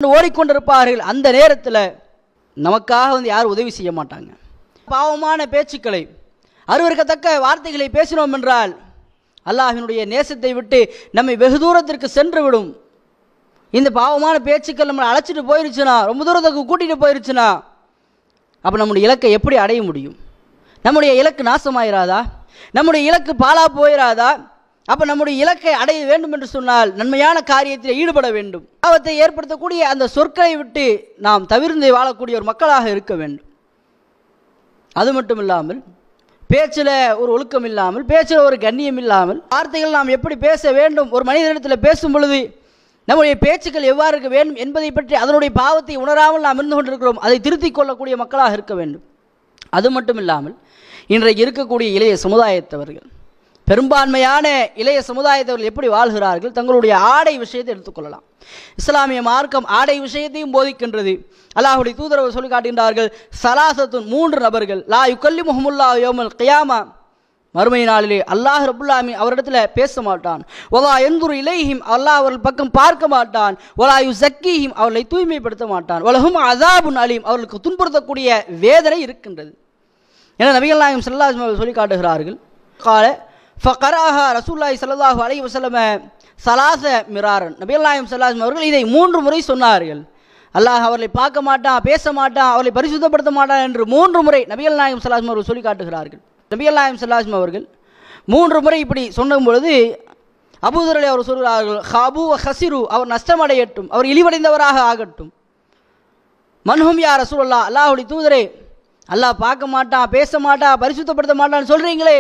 ஓடிக்கொண்டிருப்பார்கள். அந்த நேரத்தில் நமக்காக யாரும் உதவி செய்ய மாட்டாங்க. பாவமான பேச்சுக்களை, அருவருக்கத்தக்க வார்த்தைகளை பேசினோம் என்றால் அல்லாஹ்வினுடைய நேசத்தை விட்டு நம்மை வெகு தூரத்திற்கு சென்று விடும். இந்த பாவமான பேச்சுக்கள் நம்மளை அழைச்சிட்டு போயிருச்சுன்னா, ரொம்ப தூரத்துக்கு கூட்டிகிட்டு போயிருச்சுன்னா, அப்போ நம்முடைய இலக்கை எப்படி அடைய முடியும்? நம்முடைய இலக்கு நாசமாயிராதா? நம்முடைய இலக்கு பாலா போயிராதா? அப்போ நம்முடைய இலக்கை அடைய வேண்டும் என்று சொன்னால் நன்மையான காரியத்தில் ஈடுபட வேண்டும். பாவத்தை ஏற்படுத்தக்கூடிய அந்த சொற்களை விட்டு நாம் தவிர்த்து வாழக்கூடிய ஒரு மக்களாக இருக்க வேண்டும். அது மட்டும் இல்லாமல் பேச்சில் ஒரு ஒழுக்கம் இல்லாமல், பேச்சில் ஒரு கண்ணியம் இல்லாமல், வார்த்தைகள் நாம் எப்படி பேச வேண்டும், ஒரு மனிதனிடத்தில் பேசும் பொழுது நம்முடைய பேச்சுக்கள் எவ்வாறு இருக்க வேண்டும் என்பதை பற்றி அதனுடைய பாவத்தை உணராமல் நாம் இருந்து கொண்டிருக்கிறோம். அதை திருத்திக் கொள்ளக்கூடிய மக்களாக இருக்க வேண்டும். அது மட்டும் இல்லாமல் இன்றைக்கு இருக்கக்கூடிய இளைய சமுதாயத்தவர்கள், பெரும்பான்மையான இளைய சமுதாயத்தவர்கள் எப்படி வாழ்கிறார்கள்? தங்களுடைய ஆடை விஷயத்தை எடுத்துக்கொள்ளலாம். இஸ்லாமிய மார்க்கம் ஆடை விஷயத்தையும் போதிக்கின்றது. அல்லாஹ்வுடைய தூதர் சொல்லி காட்டுகின்றார்கள், சலாசத்துன், 3 நபர்கள், லா யுகல்லிமுஹுமுல்லாஹு யௌமல் கியாமா, மறுமை நாளிலே அல்லாஹ் ரப்புல் ஆலமீன் அவரிடத்தில் பேச மாட்டான். வலா யன்துரு இலைஹிம், அல்லாஹ் அவர்கள் பக்கம் பார்க்க மாட்டான். வலா யுஸக்கீஹிம், அவர்களை தூய்மைப்படுத்த மாட்டான். வலஹும் அஸாபுன் அலீம், அவர்களுக்கு துன்புறுத்தக்கூடிய வேதனை இருக்கின்றது என நபிகள் நாயகம் ஸல்லல்லாஹு அலைஹி வஸல்லம் சொல்லி காட்டுகிறார்கள். கால ஃபகரஹா ரசூலுல்லாஹி ஸல்லல்லாஹு அலைஹி வஸல்லம் ஸலாஸ மிராரன், நபிகள் நாயகம் ஸல்லல்லாஹு அலைஹி வஸல்லம் அவர்கள் இதை 3 முறை சொன்னார்கள். அல்லாஹ் அவர்களை பார்க்க மாட்டான், பேச மாட்டான், அவர்களை பரிசுத்தப்படுத்த மாட்டான் என்று 3 முறை நபிகள் நாயகம் ஸல்லல்லாஹு அலைஹி வஸல்லம் அவர்கள் சொல்லி காட்டுகிறார்கள். நபிகள் நாயகம் ஸல்லல்லாஹு அலைஹி வஸல்லம் அவர்கள் 3 முறை இப்படி சொன்னும் பொழுது அபூதர் அவர் சொல்கிறார்கள், ஹாபு ஹசிரு, அவர் நஷ்டமடையட்டும், அவர் இழிவடைந்தவராக ஆகட்டும். மன்ஹும் யா ரசூலல்லாஹ், அல்லாஹ்வுடைய தூதரே, அல்லாஹ் பார்க்க மாட்டான், பேச மாட்டான், பரிசுத்தப்படுத்த மாட்டான்னு சொல்றீங்களே,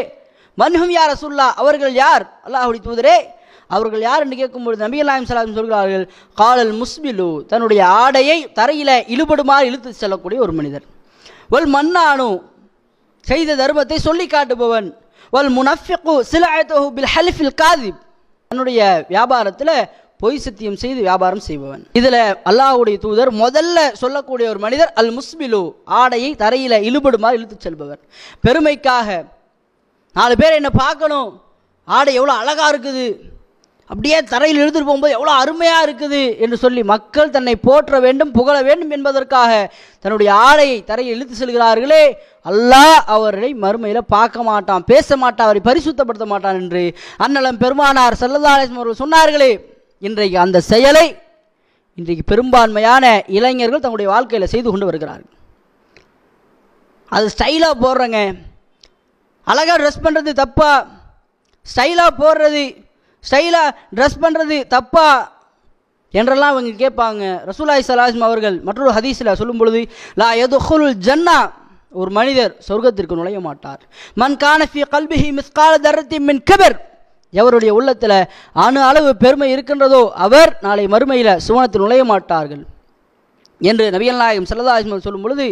மன்ஹும் யா ரசூலுல்லாஹ், அவர்கள் யார்? அல்லாஹ்வுடைய தூதரே, அவர்கள் யார் என்று கேட்கும்பொழுது நபிகள் நாயகம் ஸல்லல்லாஹு அலைஹி வஸல்லம் சொல்கிறார்கள், காலல் முஸ்பிலு, தன்னுடைய ஆடையை தரையில இழுபடுமாறு இழுத்து செல்லக்கூடிய ஒரு மனிதர். வல் மன்னானு, செய்த தர்மத்தை சொல்லி காட்டுபவன். வல் முனஃபிகு சிலஅத்துஹு பில் ஹல்ஃபில் காதிப், தன்னுடைய வியாபாரத்தில் பொய் சத்தியம் செய்து வியாபாரம் செய்பவன். இதில் அல்லாஹ்வுடைய தூதர் முதல்ல சொல்லக்கூடிய ஒரு மனிதர் அல் முஸ்பிலு, ஆடையை தரையில இழுபடுமாறு இழுத்து செல்பவர். பெருமைக்காக 4 பேர் என்ன பார்க்கணும், ஆடை எவ்வளோ அழகா இருக்குது, அப்படியே தரையில் இழுத்துட்டு போகும்போது எவ்வளோ அருமையாக இருக்குது என்று சொல்லி மக்கள் தன்னை போற்ற வேண்டும், புகழ வேண்டும் என்பதற்காக தன்னுடைய ஆடையை தரையில் இழுத்து செல்கிறார்களே, அல்லாஹ் அவர்களை மறுமையில் பார்க்க மாட்டான், பேச மாட்டான், அவரை பரிசுத்தப்படுத்த மாட்டான் என்று அன்னலம் பெருமானார் ஸல்லல்லாஹு அலைஹி வஸல்லம் அவர்கள் சொன்னார்களே. இன்றைக்கு அந்த செயலை இன்றைக்கு பெரும்பான்மையான இளைஞர்கள் தங்களுடைய வாழ்க்கையில் செய்து கொண்டு வருகிறார்கள். அது ஸ்டைலாக போடுறங்க, அழகாக ட்ரெஸ் பண்ணுறது தப்பா, ஸ்டைலாக போடுறது, ஸ்டைலாக ட்ரெஸ் பண்ணுறது தப்பா என்றெல்லாம் அவங்க கேட்பாங்க. ரசூலுல்லாஹி ஸல்லல்லாஹு அலைஹி வஸல்லம் அவர்கள் மற்றொரு ஹதீஸில் சொல்லும் பொழுது, லா யதுகுலுல் ஜன்னா, ஒரு மனிதர் சொர்க்கத்திற்கு நுழைய மாட்டார். மன் கான ஃபீ கல்பிஹி மிஸ்கால தர்ரத்தின் மின் கிபர், எவருடைய உள்ளத்தில் அணு அளவு பெருமை இருக்கின்றதோ அவர் நாளை மறுமையில் சுவனத்தில் நுழைய மாட்டார்கள் என்று நபிகள் நாயகம் ஸல்லல்லாஹு அலைஹி வஸல்லம் சொல்லும் பொழுது,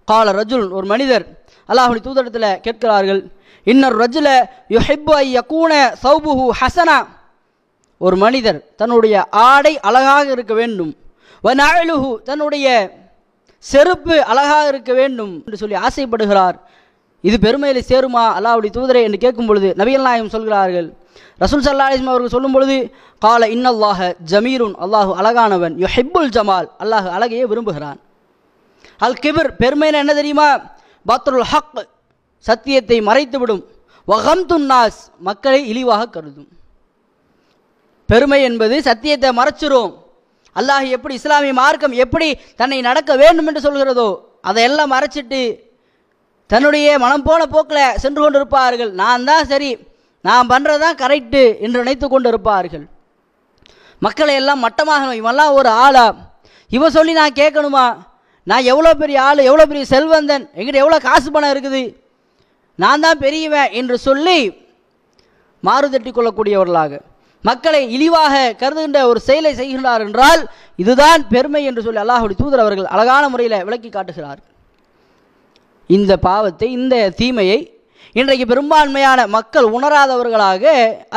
கால ரஜுல், ஒரு மனிதர் அல்லாஹ்வுடைய தூதரிடத்தில் கேட்கிறார்கள், இன்னர் ரஜுல யுஹிப்பு ஐ யகூன சௌபுஹு ஹஸனா, ஒரு மனிதர் தன்னுடைய ஆடை அழகாக இருக்க வேண்டும், வனஅலுஹு, தன்னுடைய செருப்பு அழகாக இருக்க வேண்டும் என்று சொல்லி ஆசைப்படுகிறார். இது பெருமையில் சேருமா அல்லாஹ்வுடைய தூதரே என்று கேட்கும் பொழுது நபிகள் நாயகம் சொல்கிறார்கள், ரசூல் ஸல்லல்லாஹு அலைஹி வஸல்லம் அவர்கள் சொல்லும் பொழுது, கால இன்னல்லாஹ ஜமீலுன், அல்லாஹ் அழகானவன், யுஹிப்புல் ஜமால், அல்லாஹ் அழகையே விரும்புகிறான். அல் கிபர், பெருமைன்னு என்ன தெரியுமா? பத்ருல் ஹக், சத்தியத்தை மறைத்துவிடும். வகம்துன் நாஸ், மக்களை இழிவாக கருதும். பெருமை என்பது சத்தியத்தை மறைச்சிரும். அல்லாஹ் எப்படி, இஸ்லாமிய மார்க்கம் எப்படி தன்னை நடக்க வேண்டும் என்று சொல்கிறதோ அதையெல்லாம் மறைச்சிட்டு தன்னுடைய மனம் போன போக்கில் சென்று கொண்டிருப்பார்கள். நான் தான் சரி, நான் பண்ணுறதான் கரெக்டு என்று நினைத்து கொண்டு இருப்பார்கள். மக்களை எல்லாம் மட்டமாக, இவெல்லாம் ஒரு ஆளா, இவன் சொல்லி நான் கேட்கணுமா, நான் எவ்வளோ பெரிய ஆள், எவ்வளோ பெரிய செல்வந்தன், எங்கிட்ட எவ்வளோ காசு பணம் இருக்குது, நான் தான் பெரியவன் என்று சொல்லி மாறுதட்டி கொள்ளக்கூடியவர்களாக மக்களை இழிவாக கருதுகின்ற ஒரு செயலை செய்கின்றார் என்றால் இதுதான் பெருமை என்று சொல்லி அல்லாஹ்வுடைய தூதர் அவர்கள் அழகான முறையில் விளக்கி காட்டுகிறார். இந்த பாவத்தை, இந்த தீமையை இன்றைக்கு பெரும்பான்மையான மக்கள் உணராதவர்களாக,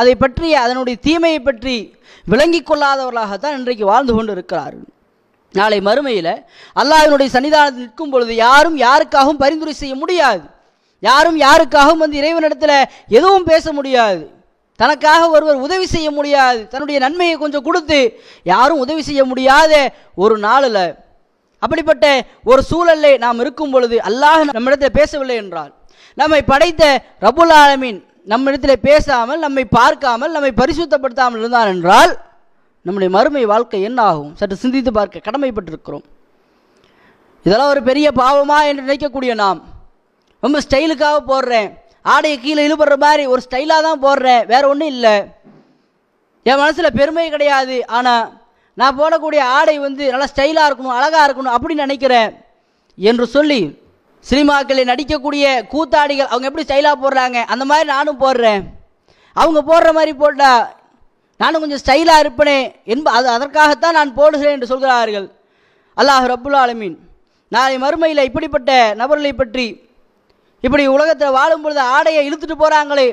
அதை பற்றிய அதனுடைய தீமையை பற்றி விளங்கி கொள்ளாதவர்களாகத்தான் இன்றைக்கு வாழ்ந்து கொண்டு இருக்கிறார்கள். நாளை மறுமையில் அல்லாஹ்வினுடைய சன்னிதானத்தில் நிற்கும் பொழுது யாரும் யாருக்காகவும் பரிந்துரை செய்ய முடியாது, யாரும் யாருக்காகவும் இறைவனிடத்தில் எதுவும் பேச முடியாது. தனக்காக ஒருவர் உதவி செய்ய முடியாது, தன்னுடைய நன்மையை கொஞ்சம் கொடுத்து யாரும் உதவி செய்ய முடியாத ஒரு நாளில், அப்படிப்பட்ட ஒரு சூழலில் நாம் இருக்கும் பொழுது அல்லாஹ் நம்மிடத்தில் பேசவில்லை என்றால், நம்மை படைத்த ரப்புல் ஆலமீன் நம்மிடத்தில் பேசாமல், நம்மை பார்க்காமல், நம்மை பரிசுத்தப்படுத்தாமல் இருந்தான் என்றால் நம்முடைய மறுமை வாழ்க்கை என்ன ஆகும்? சற்று சிந்தித்து பார்க்க கடமைப்பட்டிருக்கிறோம். இதெல்லாம் ஒரு பெரிய பாவமா என்று நினைக்கக்கூடிய நாம், ரொம்ப ஸ்டைலுக்காக போடுறேன், ஆடையை கீழே இழுபடுற மாதிரி ஒரு ஸ்டைலாக தான் போடுறேன், வேற ஒன்றும் இல்லை, என் மனசில் பெருமை கிடையாது, ஆனால் நான் போடக்கூடிய ஆடை நல்லா ஸ்டைலாக இருக்கணும், அழகாக இருக்கணும் அப்படின்னு நினைக்கிறேன் என்று சொல்லி சினிமாக்களில் நடிக்கக்கூடிய கூத்தாடிகள் அவங்க எப்படி ஸ்டைலாக போடுறாங்க அந்த மாதிரி நானும் போடுறேன், அவங்க போடுற மாதிரி போட்டால் நானும் கொஞ்சம் ஸ்டைலாக இருப்பேனே அதற்காகத்தான் நான் போடுகிறேன் என்று சொல்கிறார்கள். அல்லாஹ் ரப்புல் ஆலமீன் நாளை மறுமையில் இப்படிப்பட்ட நபர்களை பற்றி, இப்படி உலகத்தில் வாழும் பொழுது ஆடையை இழுத்துட்டு போகிறாங்களே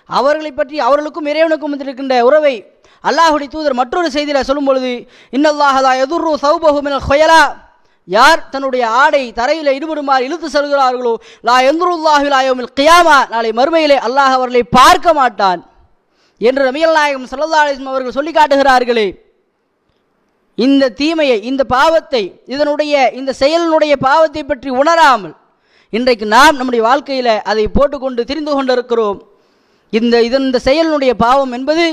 அவர்களை பற்றி, அவர்களுக்கும் இறைவனுக்கும் இருக்கின்ற உறவை அல்லாஹுடைய தூதர் மற்றொரு செய்தியில் சொல்லும் பொழுது, இன்னல்லாஹ லா யதுர்ரு ஸௌபஹு மினல் ஹுயலா, யார் தன்னுடைய ஆடை தரையில் இடுபடுமாறு இழுத்து செல்கிறார்களோ, லா யன்துருல்லாஹு இலா யௌமில் கியாமா, நாளை மறுமையிலே அல்லாஹ் அவர்களை பார்க்க மாட்டான் என்று நபிகள் நாயகம் ஸல்லல்லாஹு அலைஹி வஸல்லம் அவர்கள் சொல்லி காட்டுகிறார்களே. இந்த தீமையை, இந்த பாவத்தை, இந்த செயலினுடைய பாவத்தை பற்றி உணராமல் இன்றைக்கு நாம் நம்முடைய வாழ்க்கையில் அதை போட்டுக்கொண்டு திரிந்து கொண்டிருக்கிறோம். இந்த செயலினுடைய பாவம் என்பது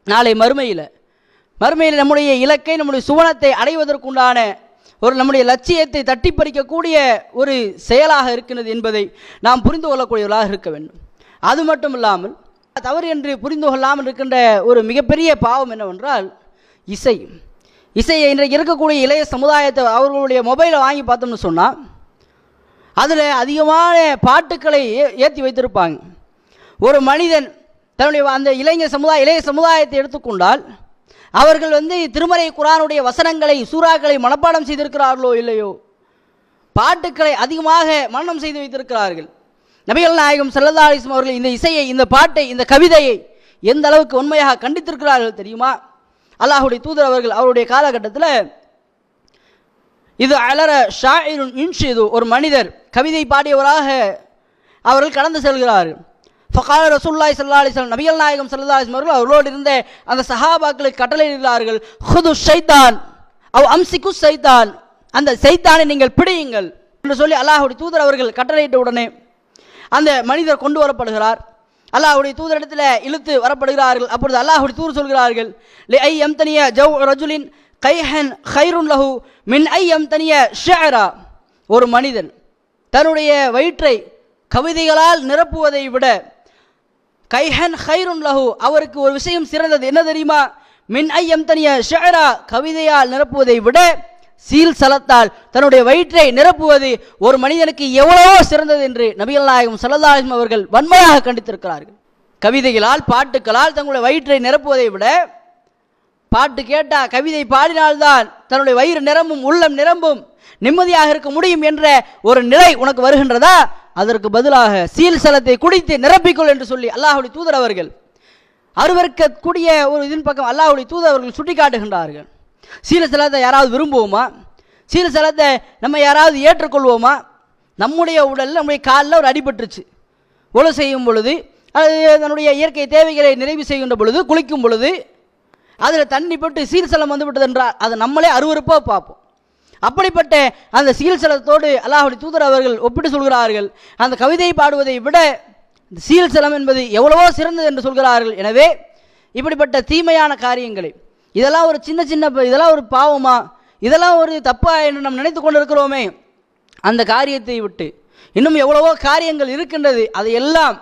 நாளை மறுமையில் நம்முடைய இலக்கை, நம்முடைய சுவனத்தை அடைவதற்குண்டான நம்முடைய லட்சியத்தை தட்டி பறிக்கக்கூடிய ஒரு செயலாக இருக்கின்றது என்பதை நாம் புரிந்து கொள்ளக்கூடியவர்களாக இருக்க வேண்டும். அது மட்டும் இல்லாமல் தவறு என்று புரிந்து கொள்ளாமல் இருக்கின்ற ஒரு மிகப்பெரிய பாவம் என்னவென்றால் இசையை இன்றைக்கு இருக்கக்கூடிய இளைய சமுதாயத்தை அவர்களுடைய மொபைலை வாங்கி பார்த்தோம்னு சொன்னால் அதில் அதிகமான பாட்டுக்களை ஏற்றி வைத்திருப்பாங்க. ஒரு மனிதன் தன்னுடைய அந்த இளைய சமுதாயத்தை எடுத்துக்கொண்டால் அவர்கள் திருமறை குர்ஆனுடைய வசனங்களை, சூறாக்களை மனப்பாடம் செய்திருக்கிறார்களோ இல்லையோ, பாட்டுக்களை அதிகமாக மனனம் செய்து வைத்திருக்கிறார்கள். நபிகள் நாயகம் ஸல்லல்லாஹு அலைஹி வஸல்லம் அவர்கள் இந்த இசையை, இந்த பாட்டை, இந்த கவிதையை எந்த அளவுக்கு உண்மையாக கண்டித்திருக்கிறார்கள் தெரியுமா? அல்லாஹுடைய தூதர் அவர்கள் அவருடைய காலகட்டத்தில் இது அலர ஷாயிருன் யுன்ஷிது, ஒரு மனிதர் கவிதை பாடியவராக அவர்கள் கடந்து செல்கிறார்கள். ஃபகால ரசூலுல்லாஹி ஸல்லல்லாஹு அலைஹி வஸல்லம், நபிகள் நாயகம் ஸல்லல்லாஹு அலைஹி வஸல்லம் அவர்கள் அவர்களோடு இருந்த அந்த சஹாபாக்களுக்கு கட்டளையிடுகிறார்கள், ஹுது ஷைத்தான் அவ் அம்சிகு ஷைத்தான், அந்த ஷைத்தானை நீங்கள் பிடியுங்கள் என்று சொல்லி அல்லாஹ்வுடைய தூதர் அவர்கள் கட்டளையிட்ட உடனே அந்த மனிதர் கொண்டு வரப்படுகிறார். அல்லாஹ்வுடைய தூதரிடத்தில் இழுத்து வரப்படுகிறார்கள். அப்பொழுது அல்லாஹ்வுடைய தூதர் சொல்கிறார்கள், லிஐ யம்தனிய ஜவ் ரஜுலின் கைஹன் கைருன் லஹு மின் ஐ யம்தனிய ஷஅரா, ஒரு மனிதன் தன்னுடைய வயிற்றை கவிதைகளால் நிரப்புவதை விட கைஹன் கைருன் லஹு, அவருக்கு ஒரு விஷயம் சிறந்தது என்ன தெரியுமா? மின் ஐ யம்தனிய ஷஅரா, கவிதையால் நிரப்புவதை விட சீல் சலத்தால் தன்னுடைய வயிற்றை நிரப்புவது ஒரு மனிதனுக்கு எவ்வளவோ சிறந்தது என்று நபிகள் நாயகம் ஸல்லல்லாஹு அலைஹி வஸல்லம் அவர்கள் வன்மையாக கண்டித்திருக்கிறார்கள். கவிதைகளால், பாட்டுக்களால் தங்களுடைய வயிற்றை நிரப்புவதை விட பாட்டு கேட்டால், கவிதை பாடினால்தான் தன்னுடைய வயிறு நிரம்பும், உள்ளம் நிரம்பும், நிம்மதியாக இருக்க முடியும் என்ற ஒரு நிலை உனக்கு வருகின்றதா? அதற்கு பதிலாக சீல் சலத்தை குடித்து நிரப்பிக்கொள் என்று சொல்லி அல்லாஹ்வுடைய தூதர் அவர்கள் அருவருக்கக்கூடிய ஒரு இதன் பக்கம் அல்லாஹ்வுடைய தூதர் அவர்கள் சுட்டி காட்டுகின்றார்கள். சீல சலத்தை யாராவது விரும்புவோமா? சீல சலத்தை நம்ம யாராவது ஏற்றுக்கொள்வோமா? நம்முடைய உடலில், நம்முடைய காலில் ஒரு அடிபட்டுருச்சு, ஒழு செய்யும் பொழுது, அது தன்னுடைய இயற்கை தேவைகளை நிறைவு செய்கின்ற பொழுது, குளிக்கும் பொழுது அதில் தண்ணி போட்டு சீல்சலம் வந்துவிட்டது என்றால் அதை நம்மளே அருவருப்பாக பார்ப்போம். அப்படிப்பட்ட அந்த சீல்சலத்தோடு அல்லாஹ்வுடைய தூதர் அவர்கள் ஒப்பிட்டு சொல்கிறார்கள், அந்த கவிதை பாடுவதை விட சீல்சலம் என்பது எவ்வளவோ சிறந்தது என்று சொல்கிறார்கள். எனவே இப்படிப்பட்ட தீமையான காரியங்களை, இதெல்லாம் ஒரு சின்ன இதெல்லாம் ஒரு பாவமா, இதெல்லாம் ஒரு தப்பா என்று நாம் நினைத்து கொண்டிருக்கிறோமே, அந்த காரியத்தை விட்டு இன்னும் எவ்வளவோ காரியங்கள் இருக்கின்றது. அதையெல்லாம்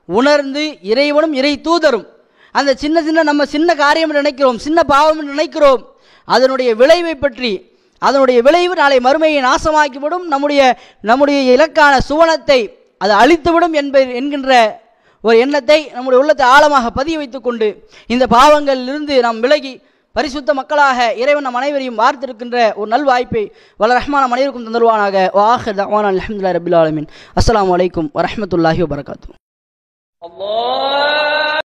உணர்ந்து இறைவனும் இறை தூதரும் அந்த நம்ம சின்ன காரியம் நினைக்கிறோம், சின்ன பாவம் நினைக்கிறோம், அதனுடைய விளைவை பற்றி, அதனுடைய விளைவு நாளை மறுமையை நாசமாக்கிவிடும், நம்முடைய இலக்கான சுவனத்தை அது அழித்துவிடும் என்கின்ற ஒரு எண்ணத்தை நம்முடைய உள்ளத்தை ஆழமாக பதிய வைத்துக் கொண்டு இந்த பாவங்களிலிருந்து நாம் விலகி பரிசுத்த மக்களாக இறைவன் நம் அனைவரையும் வார்த்திருக்கின்ற ஒரு நல்வாய்ப்பை வல்ல ரஹ்மான் நம் அனைவருக்கும் தந்தருவானாக. வாஹிர் தஅவானா அல்ஹம்துலில்லாஹி ரப்பில் ஆலமீன். அஸ்ஸலாமு அலைக்கும் வரஹ்மத்துல்லாஹி வபரகாத்துஹு.